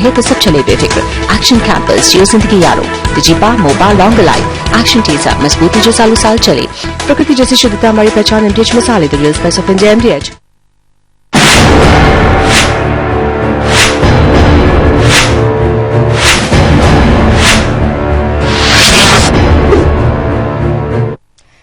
तो सब चले बेफिक्र एक्शन कैंपस जियो जिंदगी यारो दिजीपा मोबा लॉन्ग लाइफ एक्शन टीजा मजबूती जो सालों साल चले प्रकृति जैसी शुद्धता हमारी पहचान एमडीएच मसाले the real spice of India MDH.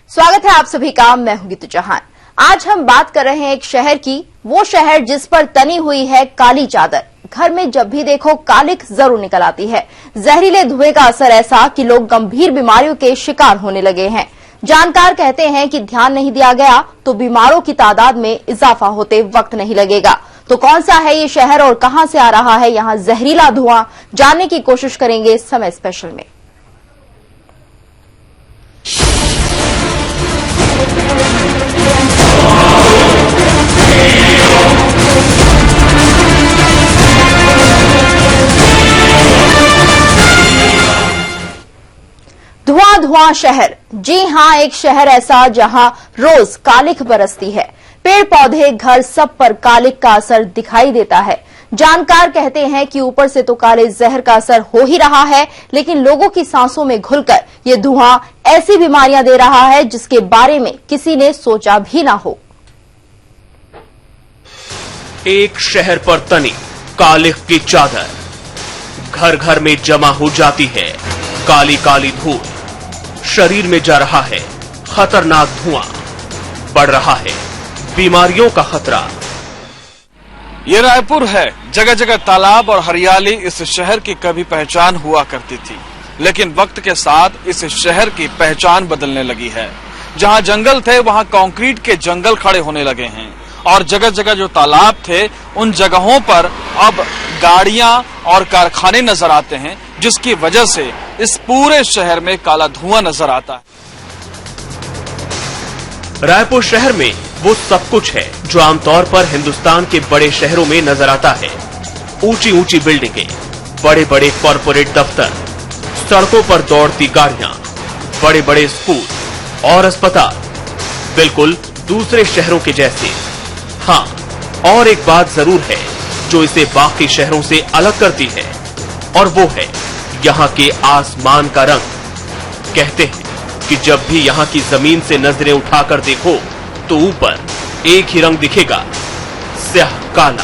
स्वागत है आप सभी का, मैं हूं गीतू चौहान। आज हम बात कर रहे हैं एक शहर की, वो शहर जिस पर तनी हुई है काली चादर। घर में जब भी देखो कालिख जरूर निकल आती है। जहरीले धुएं का असर ऐसा कि लोग गंभीर बीमारियों के शिकार होने लगे हैं। जानकार कहते हैं कि ध्यान नहीं दिया गया तो बीमारों की तादाद में इजाफा होते वक्त नहीं लगेगा। तो कौन सा है ये शहर और कहां से आ रहा है यहां जहरीला धुआं, जानने की कोशिश करेंगे समय स्पेशल में। धुआं धुआं शहर, जी हां, एक शहर ऐसा जहां रोज कालिख बरसती है। पेड़ पौधे घर सब पर कालिख का असर दिखाई देता है। जानकार कहते हैं कि ऊपर से तो काले जहर का असर हो ही रहा है, लेकिन लोगों की सांसों में घुलकर ये धुआं ऐसी बीमारियां दे रहा है जिसके बारे में किसी ने सोचा भी ना हो। एक शहर पर तनी कालिख की चादर, घर घर में जमा हो जाती है काली काली धूल। शरीर में जा रहा है खतरनाक धुआं, बढ़ रहा है बीमारियों का खतरा। ये रायपुर है। जगह जगह तालाब और हरियाली इस शहर की कभी पहचान हुआ करती थी, लेकिन वक्त के साथ इस शहर की पहचान बदलने लगी है। जहां जंगल थे वहां कंक्रीट के जंगल खड़े होने लगे हैं और जगह जगह जो तालाब थे उन जगहों पर अब गाड़ियां और कारखाने नजर आते हैं, जिसकी वजह से इस पूरे शहर में काला धुआं नजर आता है। रायपुर शहर में वो सब कुछ है जो आमतौर पर हिंदुस्तान के बड़े शहरों में नजर आता है। ऊंची ऊंची बिल्डिंगें, बड़े बड़े कॉरपोरेट दफ्तर, सड़कों पर दौड़ती गाड़ियां, बड़े बड़े स्कूल और अस्पताल, बिल्कुल दूसरे शहरों के जैसे। हाँ, और एक बात जरूर है जो इसे बाकी शहरों से अलग करती है, और वो है यहाँ के आसमान का रंग। कहते हैं कि जब भी यहाँ की जमीन से नजरें उठाकर देखो तो ऊपर एक ही रंग दिखेगा, स्याह काला।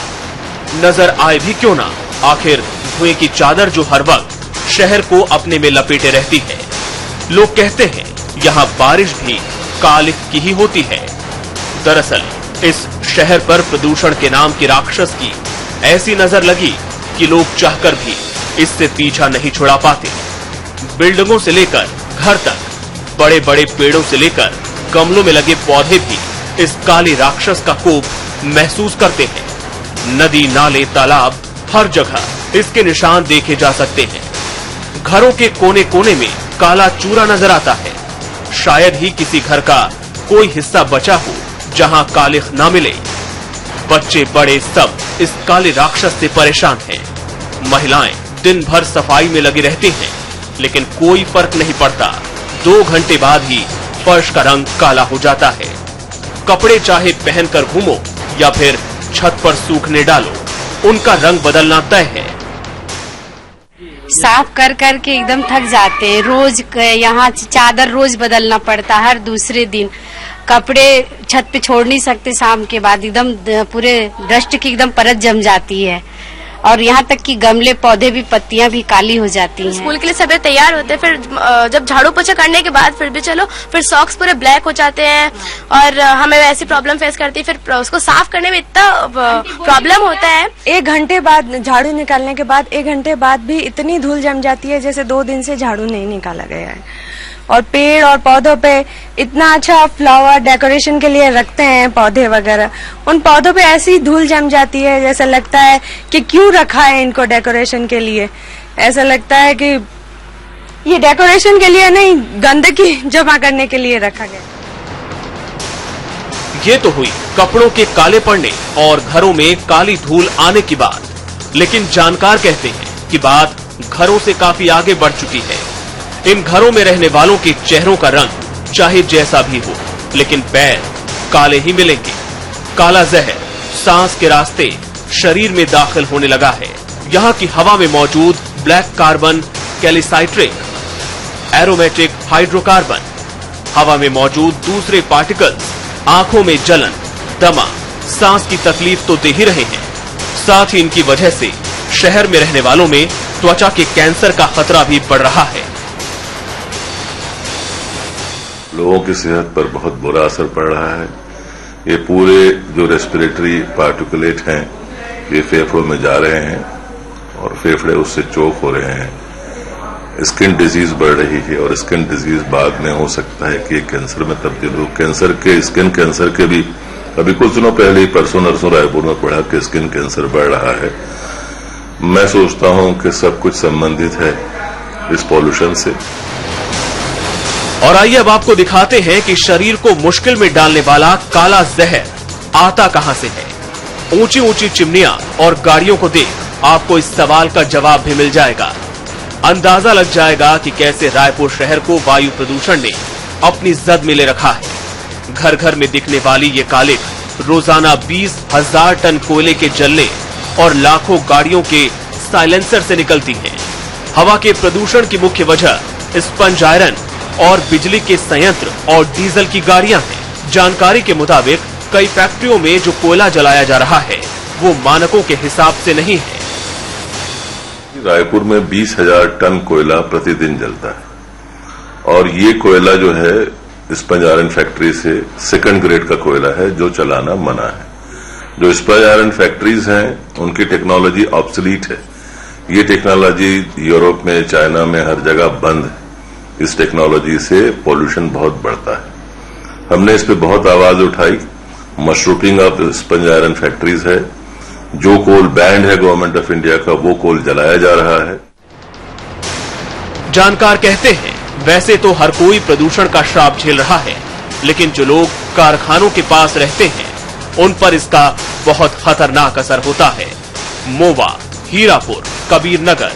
नजर आए भी क्यों ना, आखिर धुएं की चादर जो हर वक्त शहर को अपने में लपेटे रहती है। लोग कहते हैं यहाँ बारिश भी कालिख की ही होती है। दरअसल इस शहर पर प्रदूषण के नाम की राक्षस की ऐसी नजर लगी कि लोग चाहकर भी इससे पीछा नहीं छुड़ा पाते। बिल्डिंगों से लेकर घर तक, बड़े बड़े पेड़ों से लेकर गमलों में लगे पौधे भी इस काली राक्षस का कोप महसूस करते हैं। नदी, नाले, तालाब, हर जगह इसके निशान देखे जा सकते हैं। घरों के कोने कोने में काला चूरा नजर आता है। शायद ही किसी घर का कोई हिस्सा बचा हो जहां कालिख ना मिले। बच्चे बड़े सब इस काले राक्षस से परेशान हैं। महिलाएं दिन भर सफाई में लगी रहती हैं, लेकिन कोई फर्क नहीं पड़ता। 2 घंटे बाद ही फर्श का रंग काला हो जाता है। कपड़े चाहे पहनकर घूमो या फिर छत पर सूखने डालो, उनका रंग बदलना तय है। साफ कर कर के एकदम थक जाते हैं। रोज यहाँ चादर रोज बदलना पड़ता है, हर दूसरे दिन। कपड़े छत पे छोड़ नहीं सकते, शाम के बाद एकदम पूरे डस्ट की एकदम परत जम जाती है। और यहाँ तक कि गमले, पौधे भी, पत्तियां भी काली हो जाती हैं। स्कूल के लिए सभी तैयार होते हैं, फिर जब झाड़ू पोछा करने के बाद फिर भी चलो, फिर सॉक्स पूरे ब्लैक हो जाते हैं और हमें ऐसी प्रॉब्लम फेस करती है। फिर उसको साफ करने में इतना प्रॉब्लम होता है। 1 घंटे बाद झाड़ू निकालने के बाद 1 घंटे बाद भी इतनी धूल जम जाती है जैसे 2 दिन से झाड़ू नहीं निकाला गया है। और पेड़ और पौधों पे इतना अच्छा फ्लावर डेकोरेशन के लिए रखते हैं, पौधे वगैरह, उन पौधों पे ऐसी धूल जम जाती है जैसा लगता है कि क्यों रखा है इनको डेकोरेशन के लिए। ऐसा लगता है कि ये डेकोरेशन के लिए नहीं, गंदगी जमा करने के लिए रखा गया। ये तो हुई कपड़ों के काले पड़ने और घरों में काली धूल आने की बात, लेकिन जानकार कहते हैं कि बात घरों से काफी आगे बढ़ चुकी है। इन घरों में रहने वालों के चेहरों का रंग चाहे जैसा भी हो, लेकिन पैर काले ही मिलेंगे। काला जहर सांस के रास्ते शरीर में दाखिल होने लगा है। यहाँ की हवा में मौजूद ब्लैक कार्बन, कैल्साइट्रिक, एरोमेटिक हाइड्रोकार्बन, हवा में मौजूद दूसरे पार्टिकल्स आंखों में जलन, दमा, सांस की तकलीफ तो दे ही रहे हैं, साथ ही इनकी वजह से शहर में रहने वालों में त्वचा के कैंसर का खतरा भी बढ़ रहा है। लोगों की सेहत पर बहुत बुरा असर पड़ रहा है। ये पूरे जो रेस्पिरेटरी पार्टिकुलेट हैं ये फेफड़ों में जा रहे हैं और फेफड़े उससे चोक हो रहे हैं। स्किन डिजीज बढ़ रही है और स्किन डिजीज बाद में हो सकता है कि कैंसर में तब्दील हो। कैंसर के, स्किन कैंसर के भी अभी कुछ दिनों पहले ही परसों नरसों रायपुर में पढ़ा कि स्किन कैंसर बढ़ रहा है। मैं सोचता हूं कि सब कुछ संबंधित है इस पॉल्यूशन से। और आइए अब आपको दिखाते हैं कि शरीर को मुश्किल में डालने वाला काला जहर आता कहां से है। ऊंची ऊंची चिमनियां और गाड़ियों को देख आपको इस सवाल का जवाब भी मिल जाएगा। अंदाजा लग जाएगा कि कैसे रायपुर शहर को वायु प्रदूषण ने अपनी जद में ले रखा है। घर घर में दिखने वाली ये कालिख रोजाना 20,000 टन कोयले के जलने और लाखों गाड़ियों के साइलेंसर से निकलती है। हवा के प्रदूषण की मुख्य वजह स्पंज आयरन और बिजली के संयंत्र और डीजल की गाड़ियां हैं। जानकारी के मुताबिक कई फैक्ट्रियों में जो कोयला जलाया जा रहा है वो मानकों के हिसाब से नहीं है। रायपुर में 20,000 टन कोयला प्रतिदिन जलता है और ये कोयला जो है स्पंज आयरन फैक्ट्री से सेकंड ग्रेड का कोयला है जो चलाना मना है। जो स्पंज आयरन फैक्ट्रीज हैं उनकी टेक्नोलॉजी ऑब्सोलीट है। ये टेक्नोलॉजी यूरोप में, चाइना में हर जगह बंद है। इस टेक्नोलॉजी से पॉल्यूशन बहुत बढ़ता है। हमने इस पे बहुत आवाज उठाई। मशरूपिंग ऑफ स्पंज आयरन फैक्ट्रीज है। जो कोल बैंड है गवर्नमेंट ऑफ इंडिया का वो कोल जलाया जा रहा है। जानकार कहते हैं वैसे तो हर कोई प्रदूषण का श्राप झेल रहा है, लेकिन जो लोग कारखानों के पास रहते हैं उन पर इसका बहुत खतरनाक असर होता है। मोवा, हीरापुर, कबीर नगर,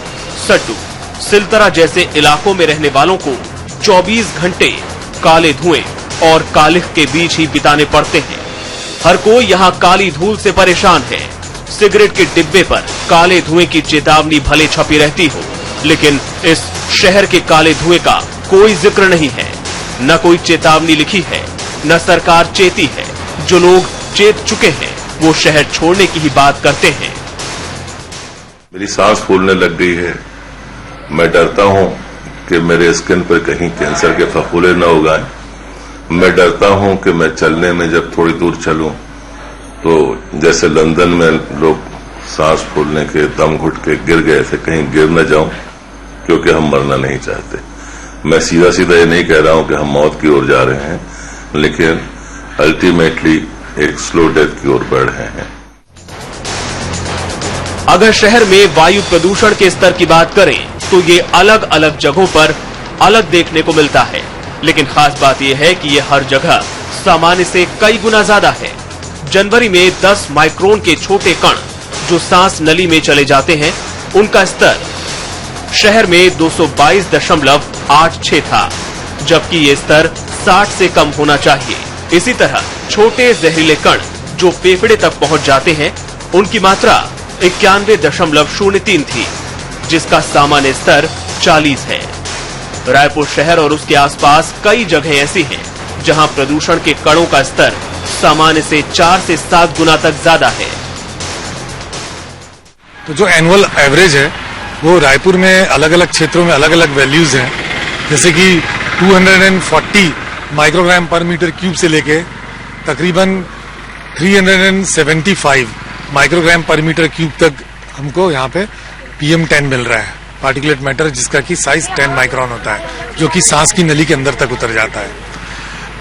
सड्डू, सिलतरा जैसे इलाकों में रहने वालों को 24 घंटे काले धुएं और कालिख के बीच ही बिताने पड़ते हैं। हर कोई यहाँ काली धूल से परेशान है। सिगरेट के डिब्बे पर काले धुएं की चेतावनी भले छपी रहती हो, लेकिन इस शहर के काले धुएं का कोई जिक्र नहीं है। न कोई चेतावनी लिखी है, न सरकार चेती है। जो लोग चेत चुके हैं वो शहर छोड़ने की ही बात करते हैं। मेरी सांस फूलने लग गई है। मैं डरता हूं कि मेरे स्किन पर कहीं कैंसर के फफूले न उगाएं। मैं डरता हूं कि मैं चलने में जब थोड़ी दूर चलूं तो जैसे लंदन में लोग सांस फूलने के दम घुट के गिर गए थे, कहीं गिर न जाऊं, क्योंकि हम मरना नहीं चाहते। मैं सीधा सीधा ये नहीं कह रहा हूं कि हम मौत की ओर जा रहे हैं, लेकिन अल्टीमेटली एक स्लो डेथ की ओर बढ़ रहे हैं। अगर शहर में वायु प्रदूषण के स्तर की बात करें तो ये अलग अलग जगहों पर अलग देखने को मिलता है, लेकिन खास बात यह है कि ये हर जगह सामान्य से कई गुना ज्यादा है। जनवरी में 10 माइक्रोन के छोटे कण जो सांस नली में चले जाते हैं उनका स्तर शहर में 222.86 था, जबकि ये स्तर 60 से कम होना चाहिए। इसी तरह छोटे जहरीले कण जो फेफड़े तक पहुंच जाते हैं उनकी मात्रा 91.03 थी, जिसका सामान्य स्तर 40 है। रायपुर शहर और उसके आसपास कई जगह ऐसी हैं जहां प्रदूषण के कणों का स्तर सामान्य से 4 से 7 गुना तक ज्यादा है। तो जो एनुअल एवरेज है वो रायपुर में अलग अलग क्षेत्रों में अलग अलग वैल्यूज हैं, जैसे कि 240 माइक्रोग्राम पर मीटर क्यूब से लेके तकरीबन 375 माइक्रोग्राम पर मीटर क्यूब तक हमको यहाँ पे PM10 मिल रहा है, पार्टिकुलेट मैटर, जिसका कि साइज 10 माइक्रोन होता है, जो कि सांस की नली के अंदर तक उतर जाता है।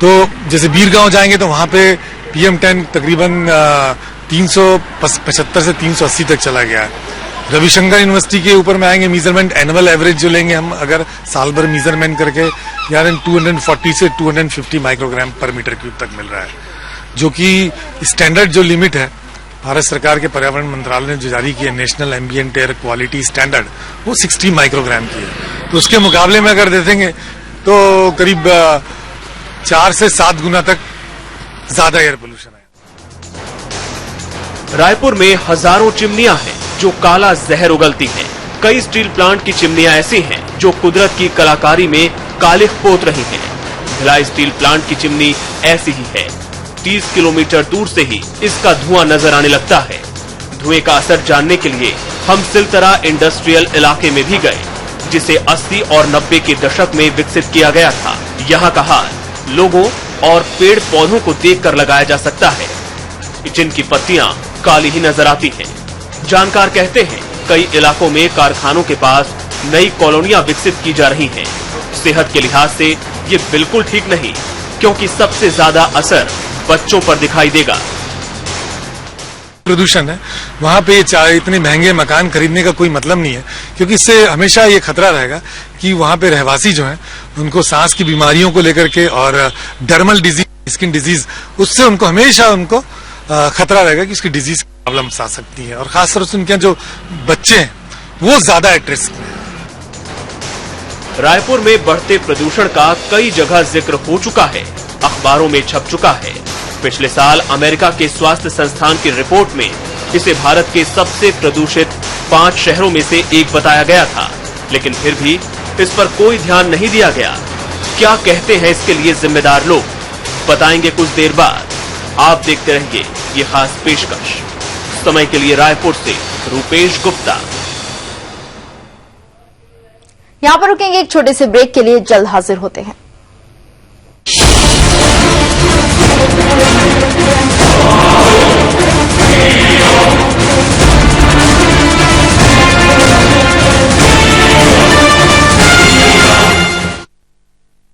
तो जैसे बीरगांव जाएंगे तो वहां पे PM10 तकरीबन 375 से 380 तक चला गया है। रविशंकर यूनिवर्सिटी के ऊपर में आएंगे, मेजरमेंट एनुअल एवरेज जो लेंगे हम अगर साल भर मेजरमेंट करके, यानी 240 से 250 माइक्रोग्राम पर मीटर क्यूब तक मिल रहा है, जो कि स्टैंडर्ड जो लिमिट है भारत सरकार के पर्यावरण मंत्रालय ने जो जारी की है, national ambient air quality standard, वो 60 माइक्रोग्राम की है। तो उसके मुकाबले में अगर देखेंगे तो करीब 4 से 7 गुना तक ज्यादा एयर पोल्यूशन है। रायपुर में हजारों चिमनियां हैं जो काला जहर उगलती हैं। कई स्टील प्लांट की चिमनियां ऐसी हैं जो कुदरत की कलाकारी में कालिख पोत रही हैं। भिलाई स्टील प्लांट की चिमनी ऐसी ही है। 30 किलोमीटर दूर से ही इसका धुआं नजर आने लगता है। धुएं का असर जानने के लिए हम सिलतरा इंडस्ट्रियल इलाके में भी गए, जिसे 80 और 90 के दशक में विकसित किया गया था। यहाँ का हाल लोगों और पेड़ पौधों को देखकर लगाया जा सकता है, जिनकी पत्तियां काली ही नजर आती हैं। जानकार कहते हैं कई इलाकों में कारखानों के पास नई कॉलोनियां विकसित की जा रही हैं। सेहत के लिहाज से ये बिल्कुल ठीक नहीं, क्योंकि सबसे ज्यादा असर बच्चों पर दिखाई देगा। प्रदूषण है वहां पे इतने महंगे मकान खरीदने का कोई मतलब नहीं है, क्योंकि इससे हमेशा ये खतरा रहेगा कि वहां पे रहवासी जो हैं उनको सांस की बीमारियों को लेकर के और डर्मल डिजीज, स्किन डिजीज, उससे उनको हमेशा खतरा रहेगा कि उसकी डिजीज प्रॉब्लम्स आ सकती है। और खासतौर से उनके जो बच्चे हैं वो ज्यादा एट रिस्क में। रायपुर में बढ़ते प्रदूषण का कई जगह जिक्र हो चुका है, अखबारों में छप चुका है। पिछले साल अमेरिका के स्वास्थ्य संस्थान की रिपोर्ट में इसे भारत के सबसे प्रदूषित 5 शहरों में से एक बताया गया था, लेकिन फिर भी इस पर कोई ध्यान नहीं दिया गया। क्या कहते हैं इसके लिए जिम्मेदार लोग, बताएंगे कुछ देर बाद। आप देखते रहिए ये खास पेशकश। समय के लिए रायपुर से रूपेश गुप्ता। यहां पर रुकेंगे एक छोटे से ब्रेक के लिए, जल्द हाजिर होते हैं।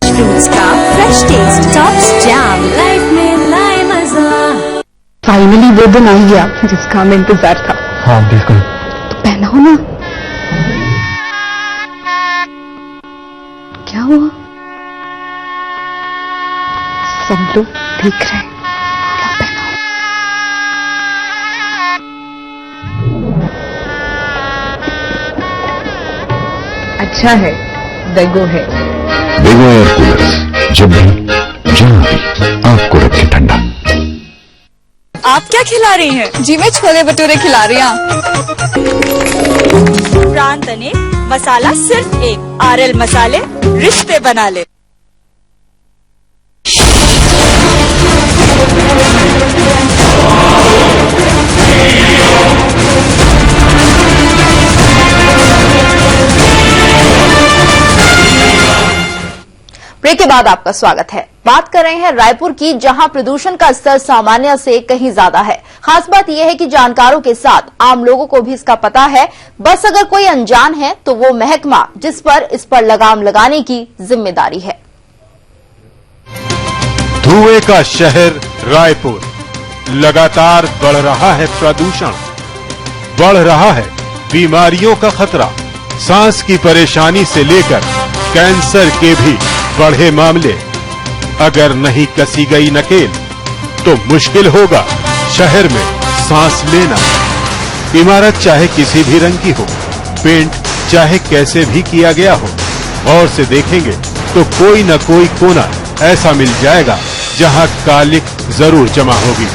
फ्रूट्स का fresh taste, Tops jam, life में लाए मजा। फाइनली वो दिन आ गया जिसका हमें इंतजार था। हाँ बिल्कुल। तो पहनाओ ना। क्या हुआ? सब लोग देख रहे हैं। अच्छा है, बेगो है। बेगो एयर कूलर, जब भी जहाँ भी आपको रखे ठंडा। आप क्या खिला रही हैं? जी मैं छोले भटूरे खिला रही हूँ। प्रांत अनेक, मसाला सिर्फ एक। आरएल मसाले, रिश्ते बना ले। ब्रेक के बाद आपका स्वागत है। बात कर रहे हैं रायपुर की, जहां प्रदूषण का स्तर सामान्य से कहीं ज्यादा है। खास बात यह है कि जानकारों के साथ आम लोगों को भी इसका पता है, बस अगर कोई अनजान है तो वो महकमा जिस पर इस पर लगाम लगाने की जिम्मेदारी है। धुएं का शहर रायपुर, लगातार बढ़ रहा है प्रदूषण, बढ़ रहा है बीमारियों का खतरा। सांस की परेशानी से लेकर कैंसर के भी बढ़े मामले। अगर नहीं कसी गई नकेल तो मुश्किल होगा शहर में सांस लेना। इमारत चाहे किसी भी रंग की हो, पेंट चाहे कैसे भी किया गया हो, गौर से देखेंगे तो कोई न कोई कोना ऐसा मिल जाएगा जहां कालिख जरूर जमा होगी।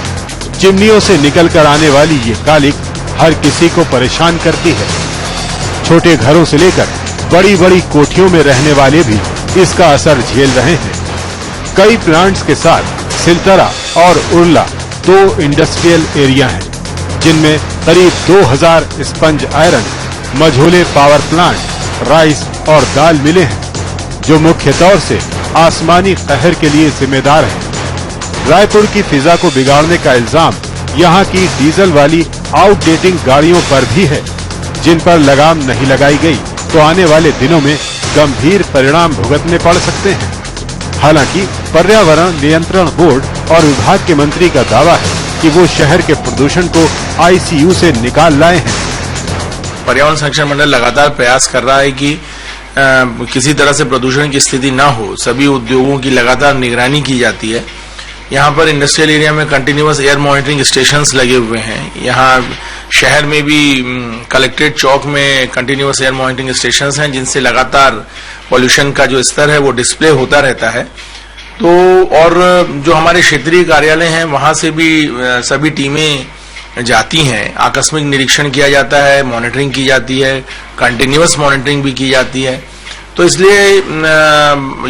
चिमनियों से निकल कर आने वाली ये कालिख हर किसी को परेशान करती है। छोटे घरों से लेकर बड़ी बड़ी कोठियों में रहने वाले भी इसका असर झेल रहे हैं। कई प्लांट्स के साथ सिलतरा और उरला 2 इंडस्ट्रियल एरिया हैं, जिनमें करीब 2000 स्पंज आयरन, मझोले पावर प्लांट, राइस और दाल मिले हैं, जो मुख्य तौर से आसमानी कहर के लिए जिम्मेदार हैं। रायपुर की फिजा को बिगाड़ने का इल्जाम यहाँ की डीजल वाली आउटडेटिंग गाड़ियों पर भी है, जिन पर लगाम नहीं लगाई गई तो आने वाले दिनों में गंभीर परिणाम भुगतने पड़ सकते हैं। हालांकि पर्यावरण नियंत्रण बोर्ड और विभाग के मंत्री का दावा है कि वो शहर के प्रदूषण को आईसीयू से निकाल लाए हैं। पर्यावरण संरक्षण मंडल लगातार प्रयास कर रहा है कि किसी तरह से प्रदूषण की स्थिति न हो। सभी उद्योगों की लगातार निगरानी की जाती है। यहाँ पर इंडस्ट्रियल एरिया में कंटिन्यूअस एयर मॉनिटरिंग स्टेशंस लगे हुए हैं। यहाँ शहर में भी कलेक्ट्रेट चौक में कंटिन्यूअस एयर मॉनिटरिंग स्टेशंस हैं, जिनसे लगातार पॉल्यूशन का जो स्तर है वो डिस्प्ले होता रहता है। तो और जो हमारे क्षेत्रीय कार्यालय हैं वहां से भी सभी टीमें जाती हैं, आकस्मिक निरीक्षण किया जाता है, मॉनिटरिंग की जाती है, कंटिन्यूअस मॉनिटरिंग भी की जाती है। तो इसलिए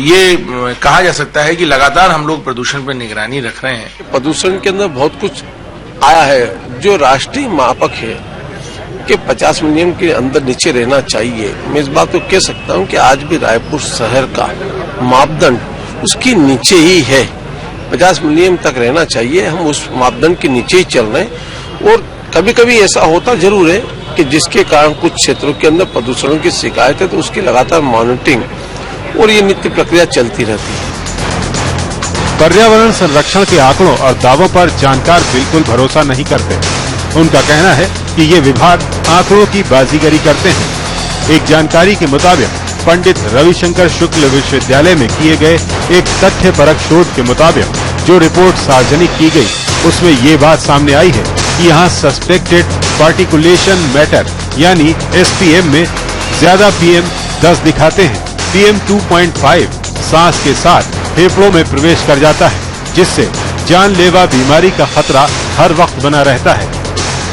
ये कहा जा सकता है कि लगातार हम लोग प्रदूषण पर निगरानी रख रहे हैं। प्रदूषण के अंदर बहुत कुछ आया है। जो राष्ट्रीय मापक है कि 50 मिलियन के अंदर नीचे रहना चाहिए, मैं इस बात को कह सकता हूं कि आज भी रायपुर शहर का मापदंड उसके नीचे ही है। 50 मिलियन तक रहना चाहिए, हम उस मापदंड के नीचे ही चल रहे हैं। और कभी कभी ऐसा होता जरूर है कि जिसके कारण कुछ क्षेत्रों के अंदर प्रदूषण की शिकायत है, तो उसकी लगातार मॉनिटरिंग और ये नित्य प्रक्रिया चलती रहती है। पर्यावरण संरक्षण के आंकड़ों और दावों पर जानकार बिल्कुल भरोसा नहीं करते। उनका कहना है कि ये विभाग आंकड़ों की बाजीगरी करते हैं। एक जानकारी के मुताबिक पंडित रविशंकर शुक्ल विश्वविद्यालय में किए गए एक तथ्यपरक शोध के मुताबिक जो रिपोर्ट सार्वजनिक की गई, उसमें ये बात सामने आई है कि यहाँ सस्पेक्टेड पार्टिकुलेशन मैटर यानी SPM में ज्यादा PM10 दिखाते हैं। PM 2.5 सांस के साथ फेफड़ों में प्रवेश कर जाता है, जिससे जानलेवा बीमारी का खतरा हर वक्त बना रहता है।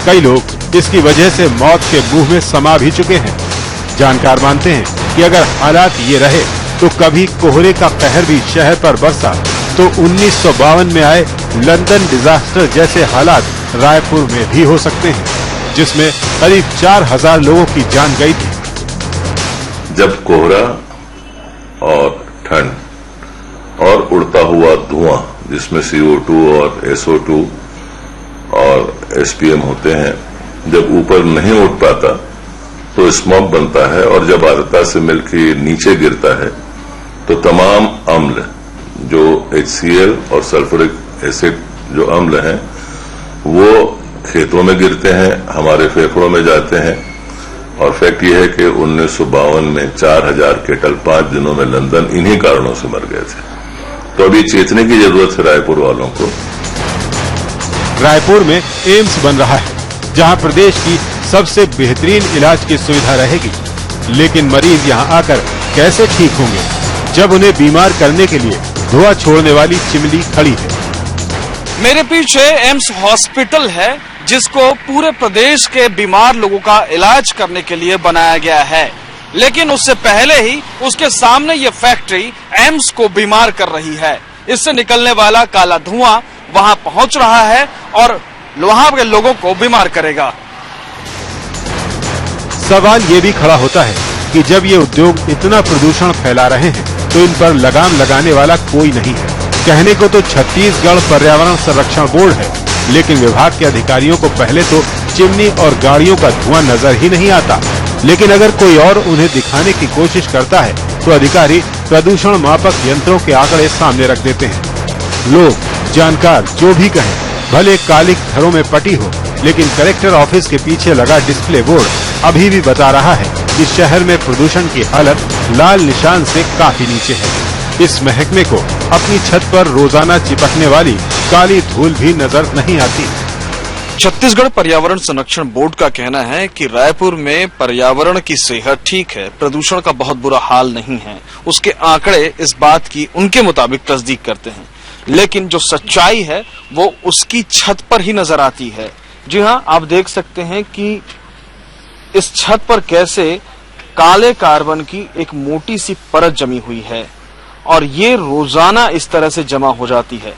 कई लोग इसकी वजह से मौत के मुंह में समा भी चुके हैं। जानकार मानते हैं कि अगर हालात ये रहे तो कभी कोहरे का कहर भी शहर पर बरसा तो 1952 में आए लंदन डिजास्टर जैसे हालात रायपुर में भी हो सकते हैं, जिसमें करीब 4000 लोगों की जान गई थी। जब कोहरा और ठंड और उड़ता हुआ धुआं, जिसमें CO2 और SO2 और SPM होते हैं, जब ऊपर नहीं उठ पाता तो स्मॉग बनता है, और जब आर्द्रता से मिलकर नीचे गिरता है तो तमाम अम्ल जो HCl और सल्फ्यूरिक एसिड जो अम्ल हैं वो खेतों में गिरते हैं, हमारे फेफड़ों में जाते हैं। और फैक्ट ये है कि 1952 में 4000 केटल 5 दिनों में लंदन इन्हीं कारणों से मर गए थे। तो अभी चेतने की जरूरत है रायपुर वालों को। रायपुर में एम्स बन रहा है, जहां प्रदेश की सबसे बेहतरीन इलाज की सुविधा रहेगी। लेकिन मरीज यहां आकर कैसे ठीक होंगे जब उन्हें बीमार करने के लिए धुआं छोड़ने वाली चिमनी खड़ी है। मेरे पीछे एम्स हॉस्पिटल है, जिसको पूरे प्रदेश के बीमार लोगों का इलाज करने के लिए बनाया गया है। लेकिन उससे पहले ही उसके सामने ये फैक्ट्री एम्स को बीमार कर रही है। इससे निकलने वाला काला धुआं वहां पहुंच रहा है और वहां के लोगों को बीमार करेगा। सवाल ये भी खड़ा होता है कि जब ये उद्योग इतना प्रदूषण फैला रहे हैं तो इन पर लगाम लगाने वाला कोई नहीं है। कहने को तो छत्तीसगढ़ पर्यावरण संरक्षण बोर्ड है, लेकिन विभाग के अधिकारियों को पहले तो चिमनी और गाड़ियों का धुआं नजर ही नहीं आता। लेकिन अगर कोई और उन्हें दिखाने की कोशिश करता है तो अधिकारी प्रदूषण मापक यंत्रों के आंकड़े सामने रख देते हैं। लोग जानकार जो भी कहें, भले कालिक घरों में पटी हो, लेकिन कलेक्टर ऑफिस के पीछे लगा डिस्प्ले बोर्ड अभी भी बता रहा है कि शहर में प्रदूषण की हालत लाल निशान से काफी नीचे है। इस महकमे को अपनी छत पर रोजाना चिपकने वाली काली धूल भी नजर नहीं आती। छत्तीसगढ़ पर्यावरण संरक्षण बोर्ड का कहना है कि रायपुर में पर्यावरण की सेहत ठीक है, प्रदूषण का बहुत बुरा हाल नहीं है। उसके आंकड़े इस बात की उनके मुताबिक तस्दीक करते हैं, लेकिन जो सच्चाई है वो उसकी छत पर ही नजर आती है। जी हाँ, आप देख सकते हैं कि इस छत पर कैसे काले कार्बन की एक मोटी सी परत जमी हुई है और ये रोजाना इस तरह से जमा हो जाती है।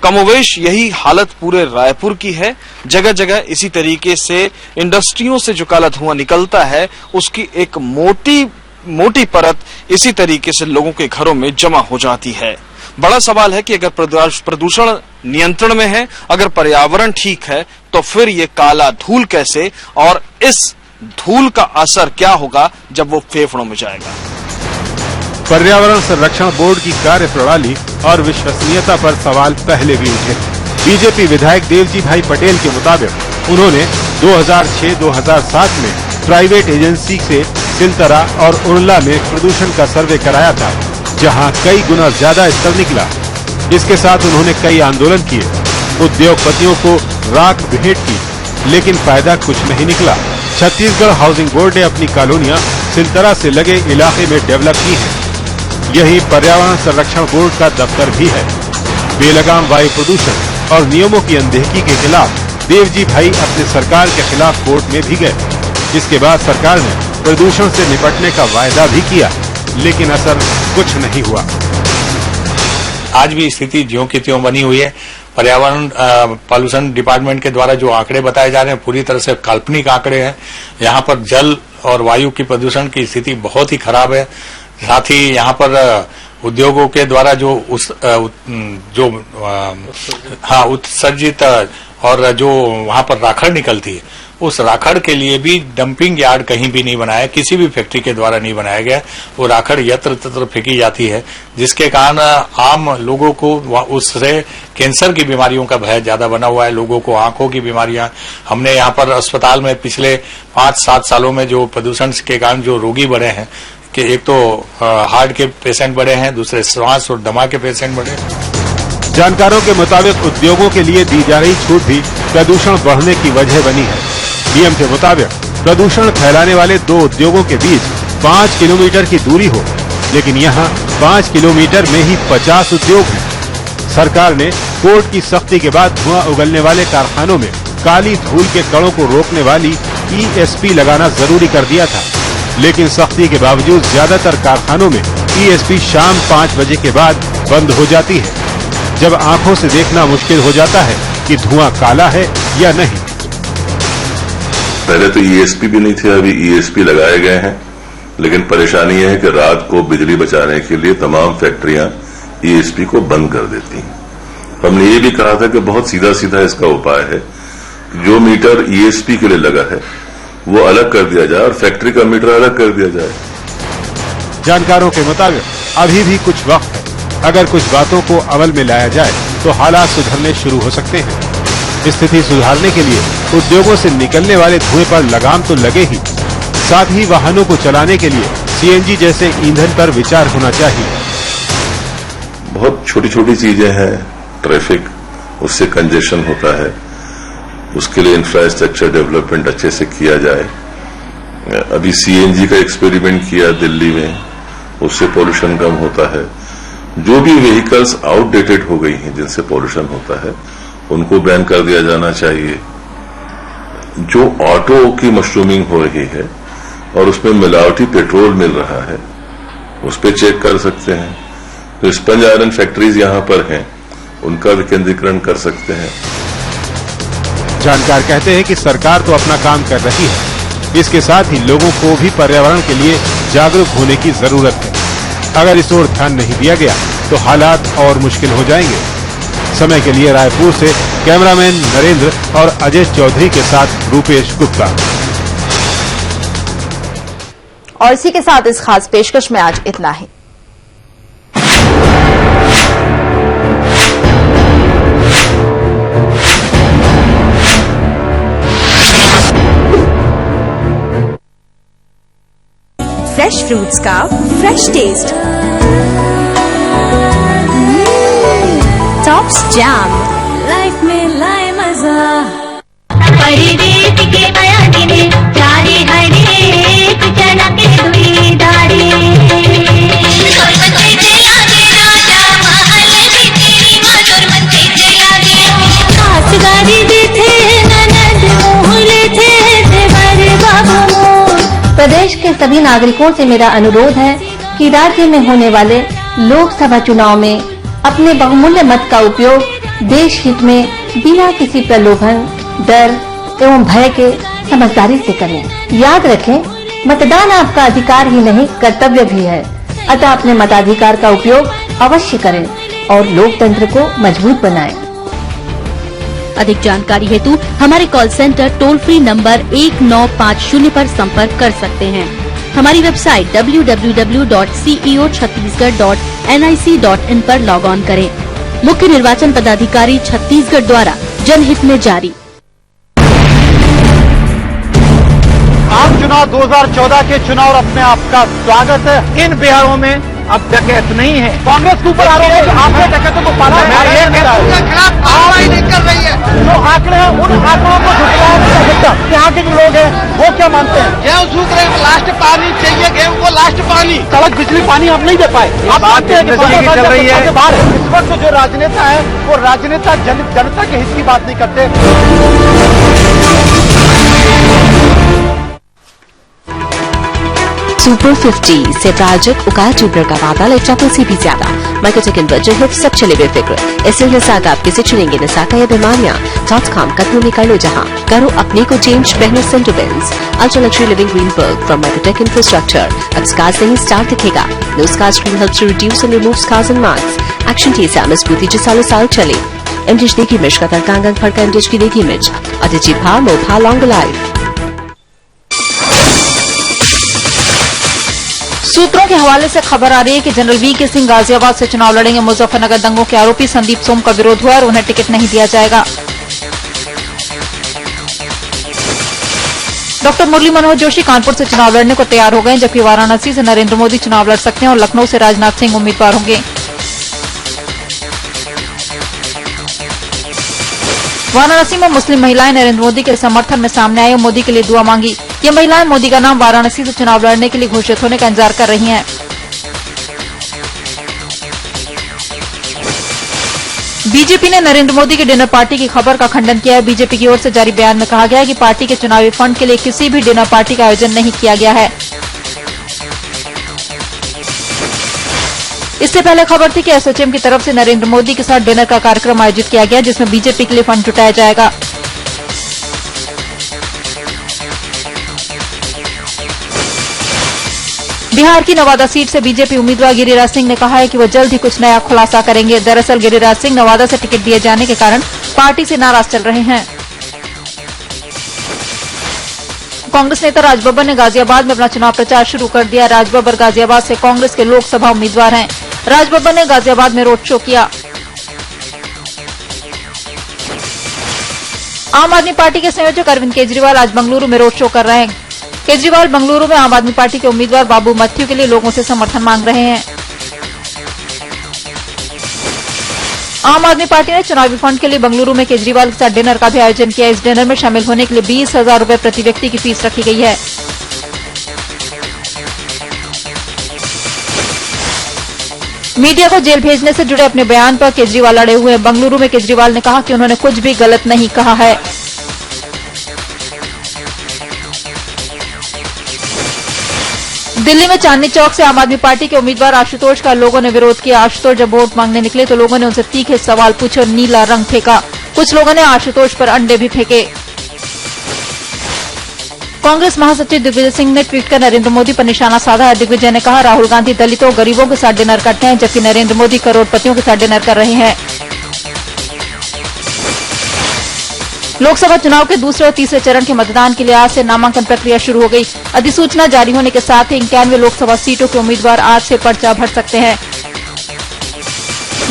कमोवेश यही हालत पूरे रायपुर की है। जगह जगह इसी तरीके से इंडस्ट्रियों से जो काला धुआं निकलता है उसकी एक मोटी परत इसी तरीके से लोगों के घरों में जमा हो जाती है। बड़ा सवाल है कि अगर प्रदूषण नियंत्रण में है, अगर पर्यावरण ठीक है, तो फिर ये काला धूल कैसे, और इस धूल का असर क्या होगा जब वो फेफड़ों में जाएगा। पर्यावरण संरक्षण बोर्ड की कार्य प्रणाली और विश्वसनीयता पर सवाल पहले भी उठे। बीजेपी विधायक देवजी भाई पटेल के मुताबिक उन्होंने 2006-2007 में प्राइवेट एजेंसी से सिलतरा और उड़ला में प्रदूषण का सर्वे कराया था, जहां कई गुना ज्यादा स्तर निकला। इसके साथ उन्होंने कई आंदोलन किए, उद्योगपतियों को राख भेंट की, लेकिन फायदा कुछ नहीं निकला। छत्तीसगढ़ हाउसिंग बोर्ड ने अपनी कॉलोनियां सिलतरा से लगे इलाके में डेवलप की हैं। यही पर्यावरण संरक्षण बोर्ड का दफ्तर भी है। बेलगाम वायु प्रदूषण और नियमों की अनदेखी के खिलाफ देवजी भाई अपने सरकार के खिलाफ कोर्ट में भी गए। इसके बाद सरकार ने प्रदूषण से निपटने का वायदा भी किया, लेकिन असर कुछ नहीं हुआ। आज भी स्थिति ज्यों की त्यों बनी हुई है। पर्यावरण पॉल्यूशन डिपार्टमेंट के द्वारा जो आंकड़े बताए जा रहे हैं पूरी तरह से काल्पनिक आंकड़े हैं। यहाँ पर जल और वायु की प्रदूषण की स्थिति बहुत ही खराब है। साथ ही यहाँ पर उद्योगों के द्वारा जो उत्सर्जित और जो वहां पर राखड़ निकलती है, उस राखड़ के लिए भी डंपिंग यार्ड कहीं भी नहीं बनाया, किसी भी फैक्ट्री के द्वारा नहीं बनाया गया। वो राखड़ यत्र तत्र फेंकी जाती है, जिसके कारण आम लोगों को उससे कैंसर की बीमारियों का भय ज्यादा बना हुआ है। लोगों को आंखों की बीमारियां, हमने यहाँ पर अस्पताल में पिछले 5-7 सालों में जो प्रदूषण के कारण जो रोगी बढ़े हैं, कि एक तो हार्ट के पेशेंट बढ़े हैं, दूसरे श्वास और दमा के पेशेंट बढ़े हैं। जानकारों के मुताबिक उद्योगों के लिए दी जा रही छूट भी प्रदूषण बढ़ने की वजह बनी है। नियम के मुताबिक प्रदूषण फैलाने वाले 2 उद्योगों के बीच 5 किलोमीटर की दूरी हो, लेकिन यहाँ 5 किलोमीटर में ही 50 उद्योग हैं। सरकार ने कोर्ट की सख्ती के बाद धुआं उगलने वाले कारखानों में काली धूल के कणों को रोकने वाली ESP लगाना जरूरी कर दिया था, लेकिन सख्ती के बावजूद ज्यादातर कारखानों में ESP शाम 5 बजे के बाद बंद हो जाती है, जब आंखों से देखना मुश्किल हो जाता है कि धुआं काला है या नहीं। पहले तो ESP भी नहीं थे, अभी ESP लगाए गए हैं, लेकिन परेशानी यह है कि रात को बिजली बचाने के लिए तमाम फैक्ट्रियां ESP को बंद कर देती हैं। हमने ये भी कहा था कि बहुत सीधा सीधा इसका उपाय है, जो मीटर ESP के लिए लगा है वो अलग कर दिया जाए और फैक्ट्री का मीटर अलग कर दिया जाए। जानकारों के मुताबिक अभी भी कुछ वक्त है। अगर कुछ बातों को अमल में लाया जाए तो हालात सुधरने शुरू हो सकते हैं। स्थिति सुधारने के लिए उद्योगों से निकलने वाले धुएं पर लगाम तो लगे ही, साथ ही वाहनों को चलाने के लिए CNG जैसे ईंधन पर विचार होना चाहिए। बहुत छोटी छोटी चीजें हैं, ट्रैफिक, उससे कंजेशन होता है, उसके लिए इंफ्रास्ट्रक्चर डेवलपमेंट अच्छे से किया जाए। अभी CNG का एक्सपेरिमेंट किया दिल्ली में, उससे पोल्यूशन कम होता है। जो भी व्हीकल्स आउटडेटेड हो गई हैं जिनसे पोल्यूशन होता है, उनको बैन कर दिया जाना चाहिए। जो ऑटो की मशरूमिंग हो रही है और उसमें मिलावटी पेट्रोल मिल रहा है, उस पर चेक कर सकते हैं। तो स्पंज आयरन फैक्ट्रीज यहां पर हैं, उनका विकेंद्रीकरण कर सकते हैं। जानकार कहते हैं कि सरकार तो अपना काम कर रही है, इसके साथ ही लोगों को भी पर्यावरण के लिए जागरूक होने की जरूरत है। अगर इस ओर ध्यान नहीं दिया गया तो हालात और मुश्किल हो जाएंगे। समय के लिए रायपुर से कैमरामैन नरेंद्र और अजय चौधरी के साथ रूपेश गुप्ता। और इसी के साथ इस खास पेशकश में आज इतना ही। फ्रेश फ्रूट्स का fresh taste, Tops jam, life में लाए मजा। परिवेश के बयानी में चारे हरेक जना के दुई दारी, खासगारी थे ननद मोहले थे देवर बाबू। प्रदेश के सभी नागरिकों से मेरा अनुरोध है कि राज्य में होने वाले लोकसभा चुनाव में अपने बहुमूल्य मत का उपयोग देश हित में बिना किसी प्रलोभन, डर एवं भय के समझदारी से करें। याद रखें, मतदान आपका अधिकार ही नहीं कर्तव्य भी है, अतः अपने मताधिकार का उपयोग अवश्य करें और लोकतंत्र को मजबूत बनाएं। अधिक जानकारी हेतु हमारे call centre toll free number 1950 पर संपर्क कर सकते हैं। हमारी वेबसाइट www.ceochhattisgarh.nic.in पर लॉग ऑन करें। मुख्य निर्वाचन पदाधिकारी छत्तीसगढ़ द्वारा जनहित में जारी। आम चुनाव 2014 के चुनाव रथ में आपका स्वागत है। इन बिहारों में अब डकैत नहीं है। कांग्रेस के ऊपर आरोप है कि आपने डकैतों को पाला है, खिलाफ कार्रवाई नहीं कर रही है। जो आंकड़े हैं उन आंकड़ों को झुटलाया यहाँ के जो लोग हैं वो क्या मानते हैं? गेहूँ सूख रहे हैं, लास्ट पानी चाहिए, गेहूँ को लास्ट पानी, सड़क बिजली पानी आप नहीं दे पाए। आप मानते हैं कि चल रही है। इस वक्त जो राजनेता है वो राजनेता जनता के हित की बात नहीं करते। सुपर 50 से प्रायोजक उकाजू का वादा लेफ्टापुल से भी ज्यादा मार्केटिंग इन्वर्टर हिट सब चले बेफिक्र। इसलिए निसाक आपके से चुनेंगे निसाका या बीमारियां .com कदमों में कर लो जहां करो अपने को चेंज पहनो सेंटरविंस ultra luxury living Greenberg from मार्केटेक इंफ्रास्ट्रक्चर। अब स्कार्स नहीं स्टार दिखेगा। No scars cream helps to reduce and remove scars and marks. Action टीसा मजबूती जो सालों साल चले। एमडीएच देखी मिर्च का तड़कांगन फड़का एमडीएच की देखी मिर्च अतिथि भा मोभा लॉन्ग लाइफ। सूत्रों के हवाले से खबर आ रही है कि जनरल वीके सिंह गाजियाबाद से चुनाव लड़ेंगे। मुजफ्फरनगर दंगों के आरोपी संदीप सोम का विरोध हुआ और उन्हें टिकट नहीं दिया जाएगा। डॉक्टर मुरली मनोहर जोशी कानपुर से चुनाव लड़ने को तैयार हो गए, जबकि वाराणसी से नरेंद्र मोदी चुनाव लड़ सकते हैं और लखनऊ से राजनाथ सिंह उम्मीदवार होंगे। वाराणसी में मुस्लिम महिलाएं नरेंद्र मोदी के समर्थन में सामने आई और मोदी के लिए दुआ मांगी। ये महिलाएं मोदी का नाम वाराणसी से चुनाव लड़ने के लिए घोषित होने का इंतजार कर रही हैं। बीजेपी ने नरेंद्र मोदी की डिनर पार्टी की खबर का खंडन किया है। बीजेपी की ओर से जारी बयान में कहा गया है कि पार्टी के चुनावी फंड के लिए किसी भी डिनर पार्टी का आयोजन नहीं किया गया है। इससे पहले खबर थी कि एसोचैम की तरफ से नरेंद्र मोदी के साथ डिनर का कार्यक्रम आयोजित किया गया, जिसमें बीजेपी के लिए फंड जुटाया जाएगा। बिहार की नवादा सीट से बीजेपी उम्मीदवार गिरिराज सिंह ने कहा है कि वो जल्द ही कुछ नया खुलासा करेंगे। दरअसल गिरिराज सिंह नवादा से टिकट दिए जाने के कारण पार्टी से नाराज चल रहे हैं। कांग्रेस नेता राजबब्बर ने गाजियाबाद में अपना चुनाव प्रचार शुरू कर दिया। राजबब्बर गाजियाबाद से कांग्रेस के लोकसभा उम्मीदवार हैं। राजबब्बर ने गाजियाबाद में रोड शो किया। आम आदमी पार्टी के संयोजक अरविंद केजरीवाल आज बंगलुरु में रोड शो कर रहे हैं। केजरीवाल बंगलुरु में आम आदमी पार्टी के उम्मीदवार बाबू मथ्यू के लिए लोगों से समर्थन मांग रहे हैं। आम आदमी पार्टी ने चुनावी फंड के लिए बंगलुरु में केजरीवाल के साथ डिनर का भी आयोजन किया। इस डिनर में शामिल होने के लिए 20,000 रूपये प्रति व्यक्ति की फीस रखी गई है। मीडिया को जेल भेजने से जुड़े अपने बयान पर केजरीवाल अड़े हुए हैं। बंगलुरु में केजरीवाल ने कहा कि उन्होंने कुछ भी गलत नहीं कहा है। दिल्ली में चांदनी चौक से आम आदमी पार्टी के उम्मीदवार आशुतोष का लोगों ने विरोध किया। आशुतोष जब वोट मांगने निकले तो लोगों ने उनसे तीखे सवाल पूछे और नीला रंग फेंका। कुछ लोगों ने आशुतोष पर अंडे भी फेंके। कांग्रेस महासचिव दिग्विजय सिंह ने ट्वीट कर नरेंद्र मोदी पर निशाना साधा है। दिग्विजय ने कहा, राहुल गांधी दलितों और गरीबों के साथ डिनर करते हैं, जबकि नरेंद्र मोदी करोड़पतियों के साथ डिनर कर रहे हैं। लोकसभा चुनाव के दूसरे और तीसरे चरण के मतदान के लिए आज से नामांकन प्रक्रिया शुरू हो गई। अधिसूचना जारी होने के साथ ही 91 लोकसभा सीटों के उम्मीदवार आज से पर्चा भर सकते हैं।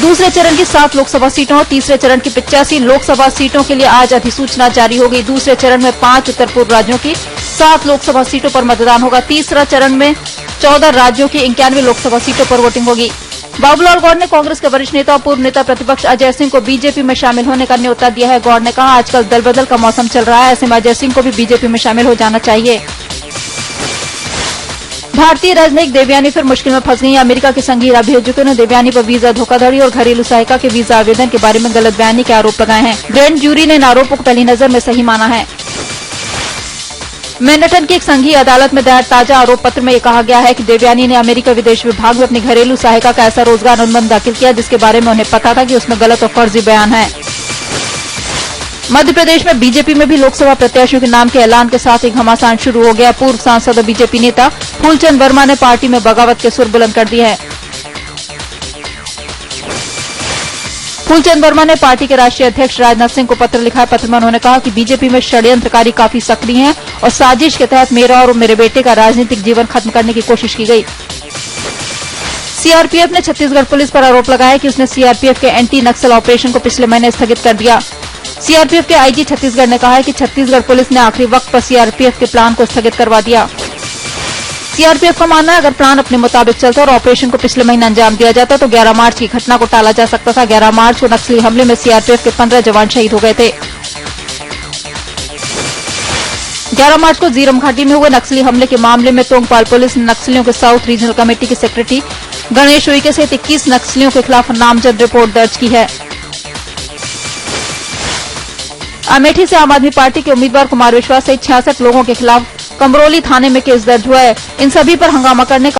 दूसरे चरण की 7 लोकसभा सीटों और तीसरे चरण की 85 लोकसभा सीटों के लिए आज अधिसूचना जारी हो गई। दूसरे चरण में 5 उत्तर पूर्व राज्यों की 7 लोकसभा सीटों पर मतदान होगा। तीसरा चरण में 14 राज्यों की 91 लोकसभा सीटों पर वोटिंग होगी। बाबूलाल गौड़ ने कांग्रेस के वरिष्ठ नेता और पूर्व नेता प्रतिपक्ष अजय सिंह को बीजेपी में शामिल होने का न्योता दिया है। गौड़ ने कहा, आजकल दल बदल का मौसम चल रहा है, ऐसे में अजय सिंह को भी बीजेपी में शामिल हो जाना चाहिए। भारतीय राजनयिक देवयानी फिर मुश्किल में फंस गई। अमेरिका के संघीय अभियोजकों ने देवयानी पर वीजा धोखाधड़ी और घरेलू सहायिका के वीजा आवेदन के बारे में गलत बयानी के आरोप लगाए हैं। ग्रैंड जूरी ने इन आरोपों को पहली नजर में सही माना है। मैनहट्टन की एक संघीय अदालत में दायर ताजा आरोप पत्र में यह कहा गया है कि देवयानी ने अमेरिका विदेश विभाग में अपनी घरेलू सहायिका का ऐसा रोजगार अनुबंध दाखिल किया जिसके बारे में उन्हें पता था कि उसमें गलत और फर्जी बयान है। मध्य प्रदेश में बीजेपी में भी लोकसभा प्रत्याशियों के नाम के ऐलान के साथ एक घमासान शुरू हो गया। पूर्व सांसद और बीजेपी नेता फूलचंद वर्मा ने पार्टी में बगावत के सुर बुलंद कर दिए हैं। फूलचंद वर्मा ने पार्टी के राष्ट्रीय अध्यक्ष राजनाथ सिंह को पत्र लिखा है। पत्र में उन्होंने कहा कि बीजेपी में षड्यंत्रकारी काफी सक्रिय हैं और साजिश के तहत मेरा और मेरे बेटे का राजनीतिक जीवन खत्म करने की कोशिश की गई। सीआरपीएफ ने छत्तीसगढ़ पुलिस पर आरोप लगाया कि उसने सीआरपीएफ के एंटी नक्सल ऑपरेशन को पिछले महीने स्थगित कर दिया। सीआरपीएफ के आईजी छत्तीसगढ़ ने कहा है कि छत्तीसगढ़ पुलिस ने आखिरी वक्त पर सीआरपीएफ के प्लान को स्थगित करवा दिया। सीआरपीएफ का मानना है अगर प्लान अपने मुताबिक चलता और ऑपरेशन को पिछले महीने अंजाम दिया जाता तो 11 मार्च की घटना को टाला जा सकता था। 11 मार्च को नक्सली हमले में सीआरपीएफ के 15 जवान शहीद हो गए थे। 11 मार्च को जीरम घाटी में हुए नक्सली हमले के मामले में तोंगपाल पुलिस ने नक्सलियों के साउथ रीजनल कमेटी के सेक्रेटरी गणेश उइके सहित 21 नक्सलियों के खिलाफ नामजद रिपोर्ट दर्ज की है। अमेठी से आम आदमी पार्टी के उम्मीदवार कुमार विश्वास सहित 66 लोगों के खिलाफ कमरोली थाने में केस दर्ज हुआ है। इन सभी पर हंगामा करने का